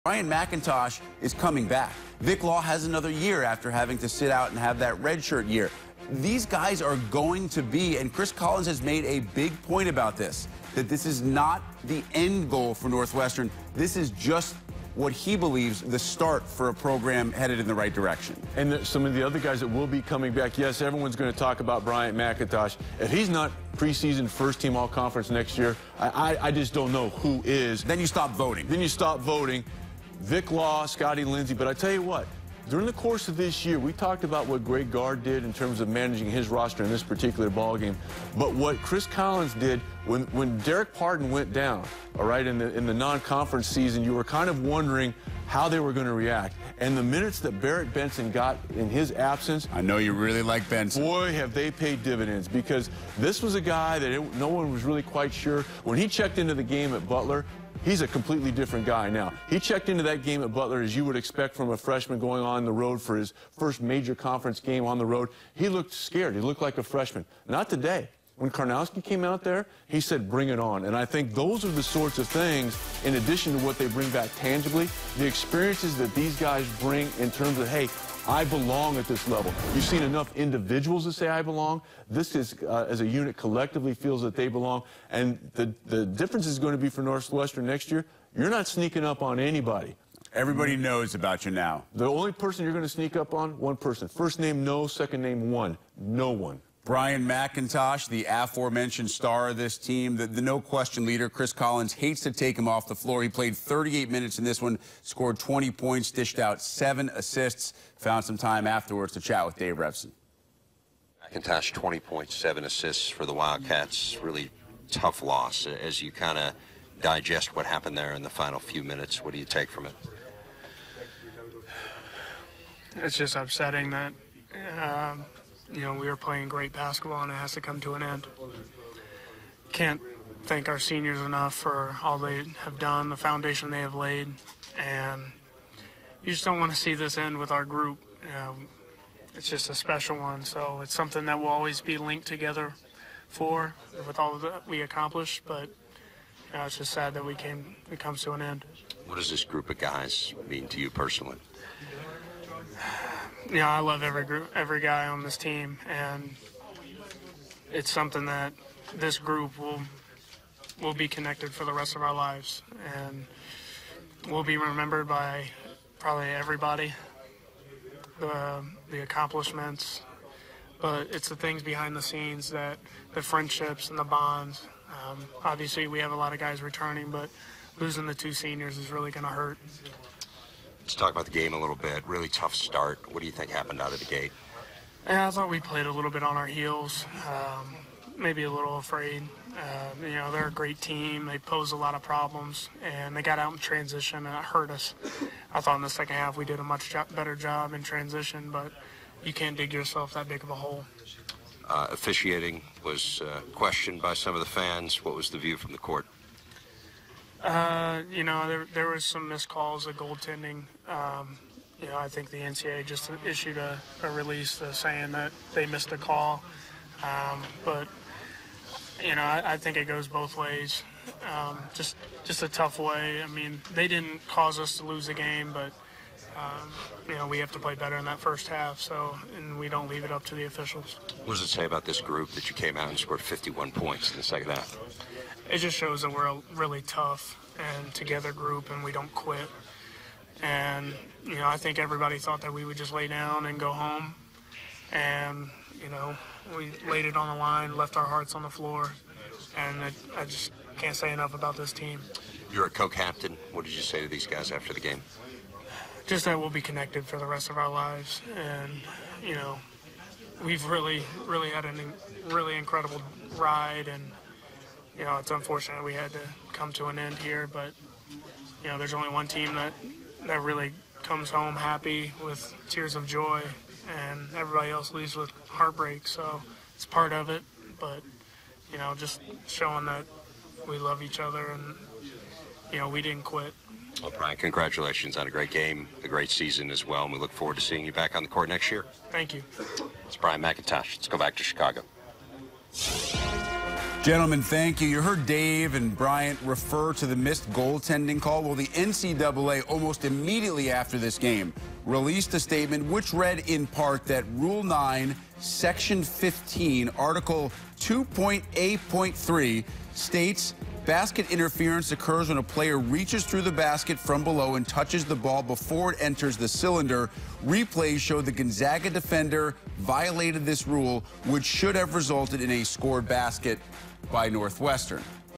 Brian McIntosh is coming back. Vic Law has another year after having to sit out and have that redshirt year. These guys are going to be, and Chris Collins has made a big point about this, that this is not the end goal for Northwestern. This is just what he believes the start for a program headed in the right direction. And some of the other guys that will be coming back, yes, everyone's going to talk about Bryant McIntosh. If he's not preseason first-team all-conference next year, I just don't know who is. Then you stop voting. Then you stop voting. Vic Law, Scotty Lindsey, but I tell you what, during the course of this year, we talked about what Greg Gard did in terms of managing his roster in this particular ball game. But what Chris Collins did when Derek Pardon went down, all right, in the non-conference season, you were kind of wondering how they were going to react. And the minutes that Barrett Benson got in his absence, I know you really like Benson. Boy, have they paid dividends, because this was a guy that no one was really quite sure. When he checked into the game at Butler, he's a completely different guy now. He checked into that game at Butler as you would expect from a freshman going on the road for his first major conference game on the road. He looked scared. He looked like a freshman. Not today. When Karnowski came out there, he said, bring it on. And I think those are the sorts of things, in addition to what they bring back tangibly, the experiences that these guys bring in terms of, hey, I belong at this level. You've seen enough individuals to say I belong. This is, as a unit, collectively feels that they belong. And the difference is going to be for Northwestern next year, you're not sneaking up on anybody. Everybody knows about you now. The only person you're going to sneak up on, one person. First name, no. Second name, one. No one. Brian McIntosh, the aforementioned star of this team, the no-question leader. Chris Collins hates to take him off the floor. He played 38 minutes in this one, scored 20 points, dished out 7 assists, found some time afterwards to chat with Dave Revson. McIntosh, 20 points, 7 assists for the Wildcats. Really tough loss. As you kind of digest what happened there in the final few minutes, what do you take from it? It's just upsetting that you know, we were playing great basketball and it has to come to an end. Can't thank our seniors enough for all they have done, the foundation they have laid, and you just don't want to see this end with our group. It's just a special one, so it's something that will always be linked together with all that we accomplished, but it's just sad that it comes to an end. What does this group of guys mean to you personally? Yeah, I love every guy on this team, and it's something that this group will be connected for the rest of our lives, and we'll be remembered by probably everybody, the accomplishments, but it's the things behind the scenes, that the friendships and the bonds. Obviously, we have a lot of guys returning, but losing the 2 seniors is really going to hurt. Let's talk about the game a little bit. Really tough start. What do you think happened out of the gate? Yeah, I thought we played a little bit on our heels, maybe a little afraid. You know, they're a great team. They pose a lot of problems, and they got out in transition, and it hurt us. I thought in the second half we did a much better job in transition, but you can't dig yourself that big of a hole. Officiating was questioned by some of the fans. What was the view from the court? You know, there was some missed calls of goaltending. You know, I think the NCAA just issued a release saying that they missed a call. But, you know, I think it goes both ways. Just a tough way. I mean, they didn't cause us to lose the game, but, you know, we have to play better in that first half, and we don't leave it up to the officials. What does it say about this group that you came out and scored 51 points in the second half? It just shows that we're a really tough and together group, and we don't quit. And, you know, I think everybody thought that we would just lay down and go home. And, you know, we laid it on the line, left our hearts on the floor. And I just can't say enough about this team. You're a co-captain. What did you say to these guys after the game? Just that we'll be connected for the rest of our lives. And, you know, we've really had a really incredible ride, and you know, it's unfortunate we had to come to an end here, but, you know, there's only one team that really comes home happy with tears of joy, and everybody else leaves with heartbreak. So it's part of it, but, you know, just showing that we love each other and, you know, we didn't quit. Well, Brian, congratulations on a great game, a great season as well, and we look forward to seeing you back on the court next year. Thank you. It's Brian McIntosh. Let's go back to Chicago. Gentlemen, thank you. You heard Dave and Bryant refer to the missed goaltending call. Well, the NCAA, almost immediately after this game, released a statement which read in part that Rule 9, Section 15, Article 2.A.3 states basket interference occurs when a player reaches through the basket from below and touches the ball before it enters the cylinder. Replays show the Gonzaga defender violated this rule, which should have resulted in a scored basket by Northwestern.